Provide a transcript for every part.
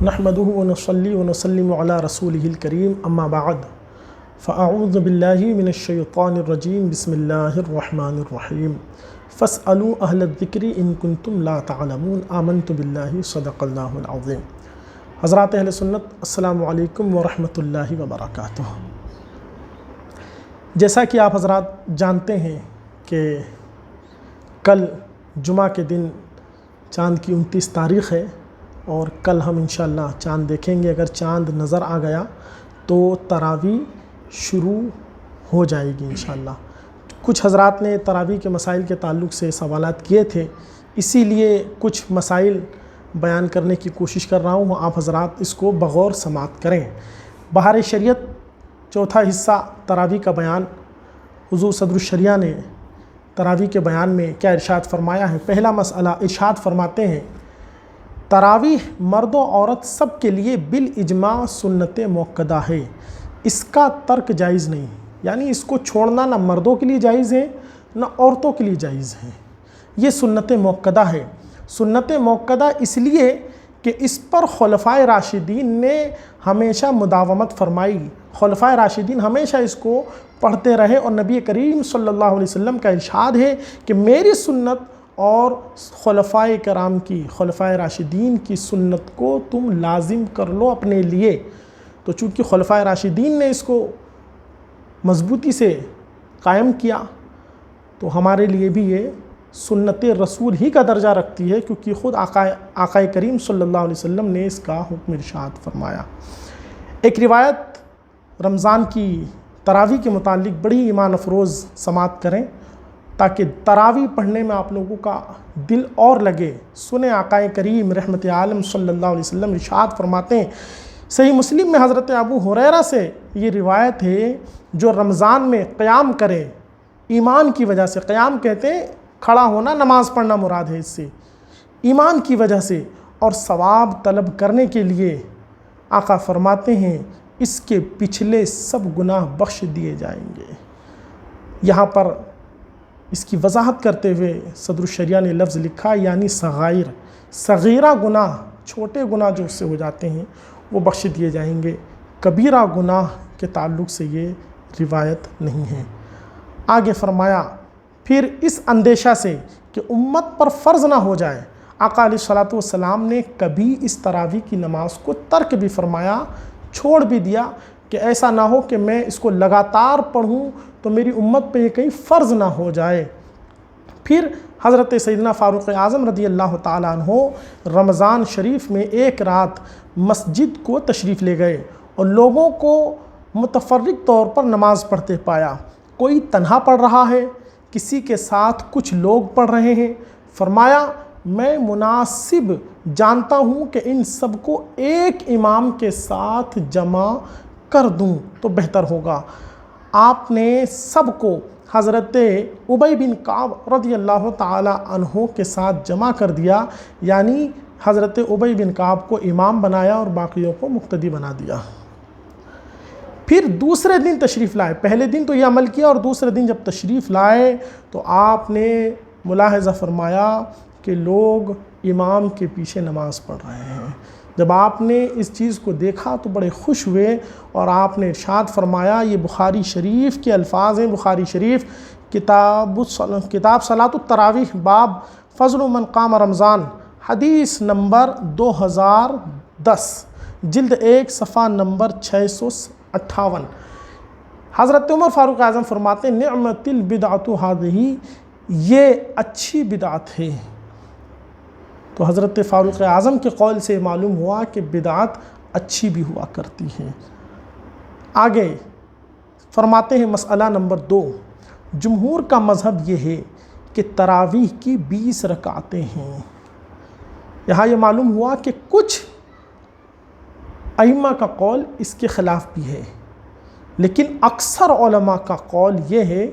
نحمده ونصلي ونسلم على رسوله الكريم اما بعد فاعوذ بالله من الشیطان الرجیم بسم اللہ الرحمن الرحیم فاسألوا اہل الذکر ان کنتم لا تعلمون آمنت باللہ صدق اللہ العظیم۔ حضرات اہل سنت السلام علیکم ورحمۃ اللہ وبرکاتہ۔ جیسا کہ آپ حضرات جانتے ہیں کہ کل جمعہ کے دن چاند کی 29 تاریخ ہے اور کل ہم انشاءاللہ چاند دیکھیں گے۔ اگر چاند نظر آ گیا تو تراویح شروع ہو جائے گی انشاءاللہ۔ کچھ حضرات نے تراویح کے مسائل کے تعلق سے سوالات کیے تھے، اسی لیے کچھ مسائل بیان کرنے کی کوشش کر رہا ہوں، آپ حضرات اس کو بغور سماعت کریں۔ بہار شریعت چوتھا حصہ تراویح کا بیان، حضور صدر الشریعہ نے تراویح کے بیان میں کیا ارشاد فرمایا ہے۔ پہلا مسئلہ ارشاد فرماتے ہیں تراویح مرد و عورت سب کے لیے بالاجماع سنت موقدہ ہے، اس کا ترک جائز نہیں، یعنی اس کو چھوڑنا نہ مردوں کے لیے جائز ہے نہ عورتوں کے لیے جائز ہے، یہ سنت موقدہ ہے۔ سنت موقدہ اس لیے کہ اس پر خلفائے راشدین نے ہمیشہ مداومت فرمائی، خلفائے راشدین ہمیشہ اس کو پڑھتے رہے، اور نبی کریم صلی اللہ علیہ وسلم کا ارشاد ہے کہ میری سنت اور خلفائے کرام کی، خلفائے راشدین کی سنت کو تم لازم کر لو اپنے لیے۔ تو چونکہ خلفائے راشدین نے اس کو مضبوطی سے قائم کیا تو ہمارے لیے بھی یہ سنت رسول ہی کا درجہ رکھتی ہے، کیونکہ خود آقا کریم صلی اللہ علیہ وسلم نے اس کا حکم ارشاد فرمایا۔ ایک روایت رمضان کی تراویح کے متعلق بڑی ایمان افروز سماعت کریں تاکہ تراویح پڑھنے میں آپ لوگوں کا دل اور لگے۔ سنیں آقا کریم رحمت عالم صلی اللہ علیہ وسلم ارشاد فرماتے ہیں، صحیح مسلم میں حضرت ابو ہریرہ سے یہ روایت ہے، جو رمضان میں قیام کرے ایمان کی وجہ سے، قیام کہتے ہیں کھڑا ہونا، نماز پڑھنا مراد ہے اس سے، ایمان کی وجہ سے اور ثواب طلب کرنے کے لیے، آقا فرماتے ہیں اس کے پچھلے سب گناہ بخش دیے جائیں گے۔ یہاں پر اس کی وضاحت کرتے ہوئے صدر الشریعہ نے لفظ لکھا، یعنی صغائر، صغیرہ گناہ، چھوٹے گناہ جو اس سے ہو جاتے ہیں وہ بخش دیے جائیں گے، کبیرہ گناہ کے تعلق سے یہ روایت نہیں ہے۔ آگے فرمایا پھر اس اندیشہ سے کہ امت پر فرض نہ ہو جائے، آقا علیہ السلام نے کبھی اس تراویح کی نماز کو ترک بھی فرمایا، چھوڑ بھی دیا کہ ایسا نہ ہو کہ میں اس کو لگاتار پڑھوں تو میری امت پہ یہ کہیں فرض نہ ہو جائے۔ پھر حضرت سیدنا فاروق اعظم رضی اللہ تعالیٰ عنہ رمضان شریف میں ایک رات مسجد کو تشریف لے گئے اور لوگوں کو متفرق طور پر نماز پڑھتے پایا، کوئی تنہا پڑھ رہا ہے، کسی کے ساتھ کچھ لوگ پڑھ رہے ہیں۔ فرمایا میں مناسب جانتا ہوں کہ ان سب کو ایک امام کے ساتھ جمع کر دوں تو بہتر ہوگا۔ آپ نے سب کو حضرت ابی بن کعب رضی اللہ تعالی عنہ کے ساتھ جمع کر دیا، یعنی حضرت ابی بن کعب کو امام بنایا اور باقیوں کو مقتدی بنا دیا۔ پھر دوسرے دن تشریف لائے، پہلے دن تو یہ عمل کیا اور دوسرے دن جب تشریف لائے تو آپ نے ملاحظہ فرمایا کہ لوگ امام کے پیچھے نماز پڑھ رہے ہیں۔ جب آپ نے اس چیز کو دیکھا تو بڑے خوش ہوئے اور آپ نے ارشاد فرمایا، یہ بخاری شریف کے الفاظ ہیں، بخاری شریف کتاب صلاۃ التراویح باب فضل من قام رمضان، حدیث نمبر 2010، جلد 1 صفحہ نمبر 658۔ حضرت عمر فاروق اعظم فرماتے ہیں نعمت البدعۃ ہذہ، یہ اچھی بدعت ہے۔ تو حضرت فاروق اعظم کے قول سے معلوم ہوا کہ بدعت اچھی بھی ہوا کرتی ہے۔ آگے فرماتے ہیں مسئلہ نمبر 2، جمہور کا مذہب یہ ہے کہ تراویح کی 20 رکعتیں ہیں۔ یہاں یہ معلوم ہوا کہ کچھ ائمہ کا قول اس کے خلاف بھی ہے، لیکن اکثر علماء کا قول یہ ہے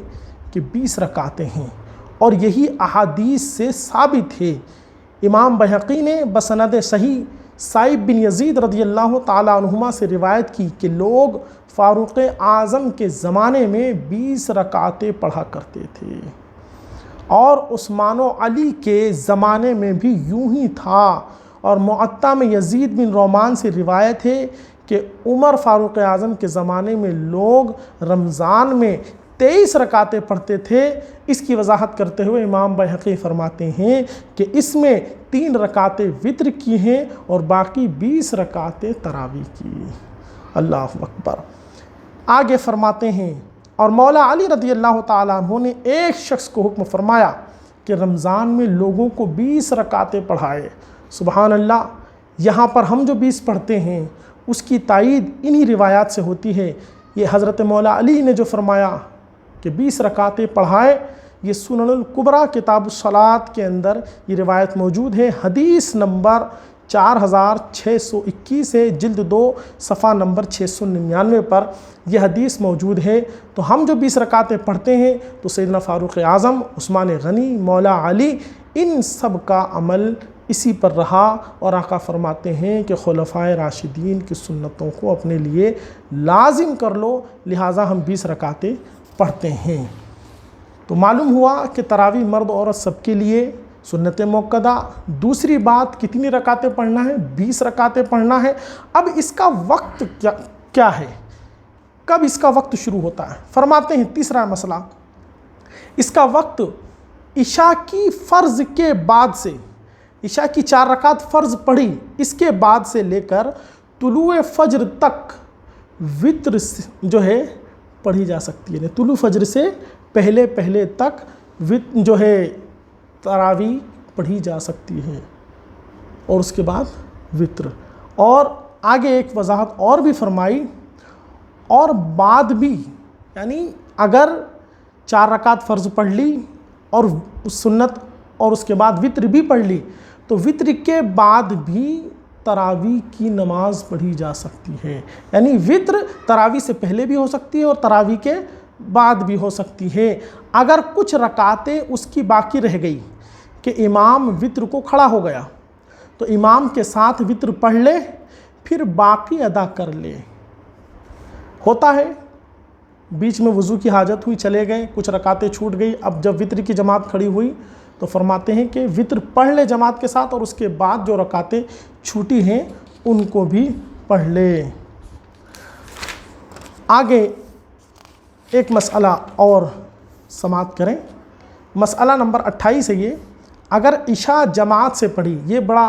کہ 20 رکعتیں ہیں، اور یہی احادیث سے ثابت ہے۔ امام بحقی نے بسند صحیح سائب بن یزید رضی اللہ تعالیٰ عنہما سے روایت کی کہ لوگ فاروق اعظم کے زمانے میں 20 رکعتیں پڑھا کرتے تھے، اور عثمان و علی کے زمانے میں بھی یوں ہی تھا، اور معطا میں یزید بن رومان سے روایت ہے کہ عمر فاروق اعظم کے زمانے میں لوگ رمضان میں 23 رکعتیں پڑھتے تھے۔ اس کی وضاحت کرتے ہوئے امام بہقی فرماتے ہیں کہ اس میں 3 رکعتیں وتر کی ہیں اور باقی 20 رکعتیں تراویح کی۔ اللہ اکبر۔ آگے فرماتے ہیں اور مولا علی رضی اللہ تعالیٰ عنہ نے ایک شخص کو حکم فرمایا کہ رمضان میں لوگوں کو 20 رکعتیں پڑھائے۔ سبحان اللہ۔ یہاں پر ہم جو 20 پڑھتے ہیں اس کی تائید انہی روایات سے ہوتی ہے۔ یہ حضرت مولا علی نے جو فرمایا کہ 20 رکعتیں پڑھائے، یہ سنن الکبریٰ کتاب الصلاۃ کے اندر یہ روایت موجود ہے۔ حدیث نمبر 4621 ہے، جلد 2 صفحہ نمبر 699 پر یہ حدیث موجود ہے۔ تو ہم جو 20 رکعتیں پڑھتے ہیں تو سیدنا فاروق اعظم، عثمان غنی، مولا علی، ان سب کا عمل اسی پر رہا، اور آقا فرماتے ہیں کہ خلفائے راشدین کی سنتوں کو اپنے لیے لازم کر لو، لہٰذا ہم 20 رکعتیں پڑھتے ہیں۔ تو معلوم ہوا کہ تراویح مرد عورت سب کے لیے سنت موقدہ۔ دوسری بات، کتنی رکعتیں پڑھنا ہے؟ 20 رکعتیں پڑھنا ہے۔ اب اس کا وقت کیا ہے؟ کب اس کا وقت شروع ہوتا ہے؟ فرماتے ہیں تیسرا مسئلہ، اس کا وقت عشاء کی فرض کے بعد سے، عشاء کی 4 رکعت فرض پڑھی، اس کے بعد سے لے کر طلوع فجر تک وتر جو ہے پڑھی جا سکتی ہے۔ طلوع فجر سے پہلے تک جو ہے تراویح پڑھی جا سکتی ہے، اور اس کے بعد وتر۔ اور آگے ایک وضاحت اور بھی فرمائی، اور بعد بھی، یعنی اگر 4 رکعت فرض پڑھ لی اور سنت اور اس کے بعد وتر بھی پڑھ لی، تو وتر کے بعد بھی تراویح کی نماز پڑھی جا سکتی ہے۔ یعنی وتر تراویح سے پہلے بھی ہو سکتی ہے اور تراویح کے بعد بھی ہو سکتی ہے۔ اگر کچھ رکعتیں اس کی باقی رہ گئی کہ امام وتر کو کھڑا ہو گیا، تو امام کے ساتھ وتر پڑھ لے، پھر باقی ادا کر لے۔ ہوتا ہے بیچ میں وضو کی حاجت ہوئی، چلے گئے، کچھ رکعتیں چھوٹ گئی، اب جب وتر کی جماعت کھڑی ہوئی تو فرماتے ہیں کہ وتر پڑھ لے جماعت کے ساتھ، اور اس کے بعد جو رکعتیں چھوٹی ہیں ان کو بھی پڑھ لے۔ آگے ایک مسئلہ اور سماعت کریں۔ مسئلہ نمبر 28 ہے یہ، اگر عشاء جماعت سے پڑھی، یہ بڑا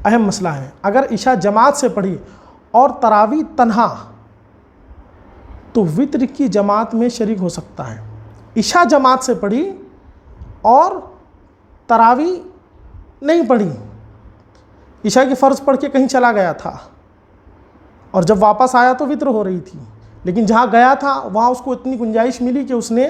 اہم مسئلہ ہے، اگر عشاء جماعت سے پڑھی اور تراویح تنہا، تو وتر کی جماعت میں شریک ہو سکتا ہے۔ عشاء جماعت سے پڑھی اور تراویح نہیں پڑھی، عشاء کی فرض پڑھ کے کہیں چلا گیا تھا، اور جب واپس آیا تو وتر ہو رہی تھی، لیکن جہاں گیا تھا وہاں اس کو اتنی گنجائش ملی کہ اس نے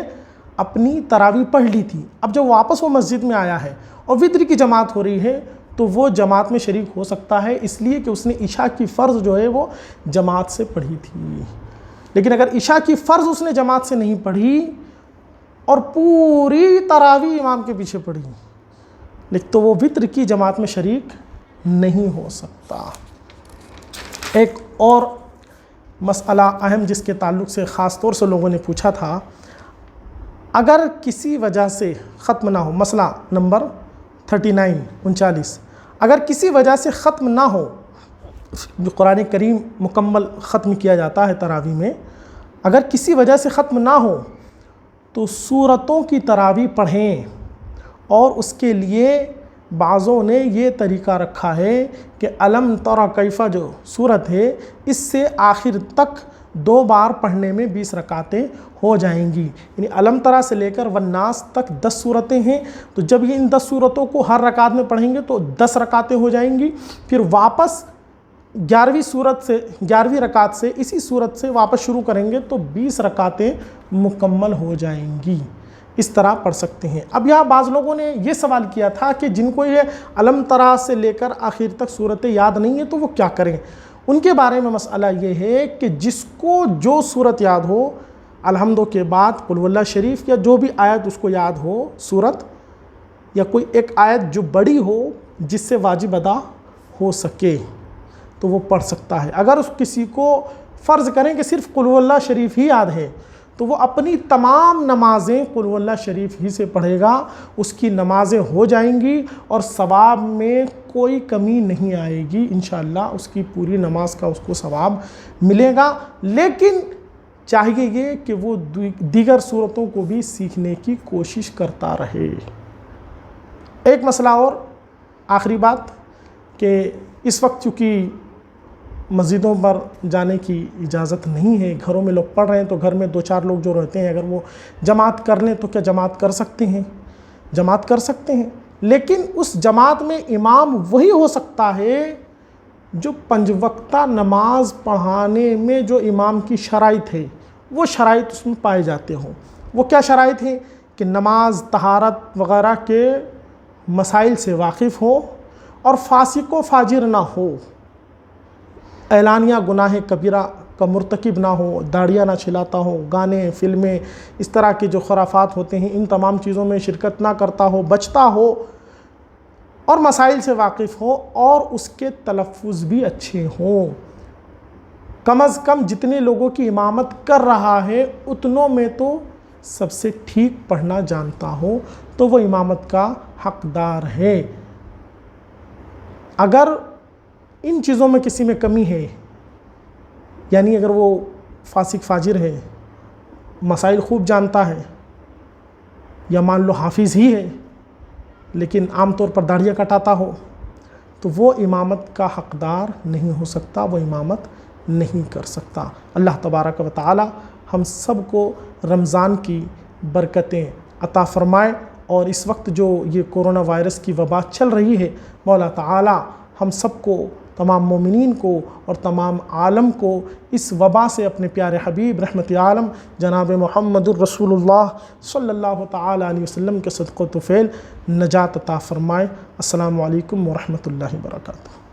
اپنی تراویح پڑھ لی تھی۔ اب جب واپس وہ مسجد میں آیا ہے اور وتر کی جماعت ہو رہی ہے تو وہ جماعت میں شریک ہو سکتا ہے، اس لیے کہ اس نے عشاء کی فرض جو ہے وہ جماعت سے پڑھی تھی۔ لیکن اگر عشاء کی فرض اس نے جماعت سے نہیں پڑھی اور پوری تراویح امام کے پیچھے پڑھی، لیکن تو وہ وتر کی جماعت میں شریک نہیں ہو سکتا۔ ایک اور مسئلہ اہم جس کے تعلق سے خاص طور سے لوگوں نے پوچھا تھا، اگر کسی وجہ سے ختم نہ ہو، مسئلہ نمبر 39 اگر کسی وجہ سے ختم نہ ہو، جو قرآن کریم مکمل ختم کیا جاتا ہے تراویح میں، اگر کسی وجہ سے ختم نہ ہو تو سورتوں کی تراویح پڑھیں، اور اس کے لیے بعضوں نے یہ طریقہ رکھا ہے کہ الم تر کیف جو صورت ہے اس سے آخر تک 2 بار پڑھنے میں 20 رکعتیں ہو جائیں گی، یعنی الم ترا سے لے کر والناس تک 10 صورتیں ہیں، تو جب یہ ان 10 صورتوں کو ہر رکعت میں پڑھیں گے تو 10 رکعتیں ہو جائیں گی، پھر واپس 11ویں رکعت سے اسی صورت سے واپس شروع کریں گے تو 20 رکعتیں مکمل ہو جائیں گی۔ اس طرح پڑھ سکتے ہیں۔ اب یہاں بعض لوگوں نے یہ سوال کیا تھا کہ جن کو یہ الم ترا سے لے کر آخر تک صورتیں یاد نہیں ہیں تو وہ کیا کریں؟ ان کے بارے میں مسئلہ یہ ہے کہ جس کو جو صورت یاد ہو، الحمد کے بعد قل واللہ شریف یا جو بھی آیت اس کو یاد ہو صورت، یا کوئی ایک آیت جو بڑی ہو جس سے واجب ادا ہو سکے تو وہ پڑھ سکتا ہے۔ اگر اس کسی کو فرض کریں کہ صرف قل واللہ شریف ہی یاد ہے تو وہ اپنی تمام نمازیں قل واللہ شریف ہی سے پڑھے گا، اس کی نمازیں ہو جائیں گی اور ثواب میں کوئی کمی نہیں آئے گی، انشاءاللہ اس کی پوری نماز کا اس کو ثواب ملے گا، لیکن چاہیے یہ کہ وہ دیگر صورتوں کو بھی سیکھنے کی کوشش کرتا رہے۔ ایک مسئلہ اور، آخری بات، کہ اس وقت چونکہ مسجدوں پر جانے کی اجازت نہیں ہے، گھروں میں لوگ پڑھ رہے ہیں، تو گھر میں 2-4 لوگ جو رہتے ہیں اگر وہ جماعت کر لیں تو کیا جماعت کر سکتے ہیں؟ جماعت کر سکتے ہیں، لیکن اس جماعت میں امام وہی ہو سکتا ہے جو 5 وقتہ نماز پڑھانے میں جو امام کی شرائط ہے وہ شرائط اس میں پائے جاتے ہوں۔ وہ کیا شرائط ہیں؟ کہ نماز، طہارت وغیرہ کے مسائل سے واقف ہو اور فاسق و فاجر نہ ہو، اعلانیہ گناہ کبیرہ کا مرتکب نہ ہو، داڑیاں نہ چھلاتا ہو، گانے، فلمیں، اس طرح کے جو خرافات ہوتے ہیں ان تمام چیزوں میں شرکت نہ کرتا ہو، بچتا ہو اور مسائل سے واقف ہو، اور اس کے تلفظ بھی اچھے ہوں۔ کم از کم جتنے لوگوں کی امامت کر رہا ہے اتنوں میں تو سب سے ٹھیک پڑھنا جانتا ہو تو وہ امامت کا حقدار ہے۔ اگر ان چیزوں میں کسی میں کمی ہے، یعنی اگر وہ فاسق فاجر ہے، مسائل خوب جانتا ہے، یا مان لو حافظ ہی ہے لیکن عام طور پر داڑھیاں کٹاتا ہو، تو وہ امامت کا حقدار نہیں ہو سکتا، وہ امامت نہیں کر سکتا۔ اللہ تبارک و تعالی ہم سب کو رمضان کی برکتیں عطا فرمائے، اور اس وقت جو یہ کورونا وائرس کی وبا چل رہی ہے، مولا تعالی ہم سب کو، تمام مومنین کو اور تمام عالم کو اس وبا سے اپنے پیارے حبیب رحمت عالم جناب محمد الرسول اللہ صلی اللہ تعالی علیہ وسلم کے صدقہ و طفیل نجات عطا فرمائے۔ السلام علیکم ورحمۃ اللہ وبرکاتہ۔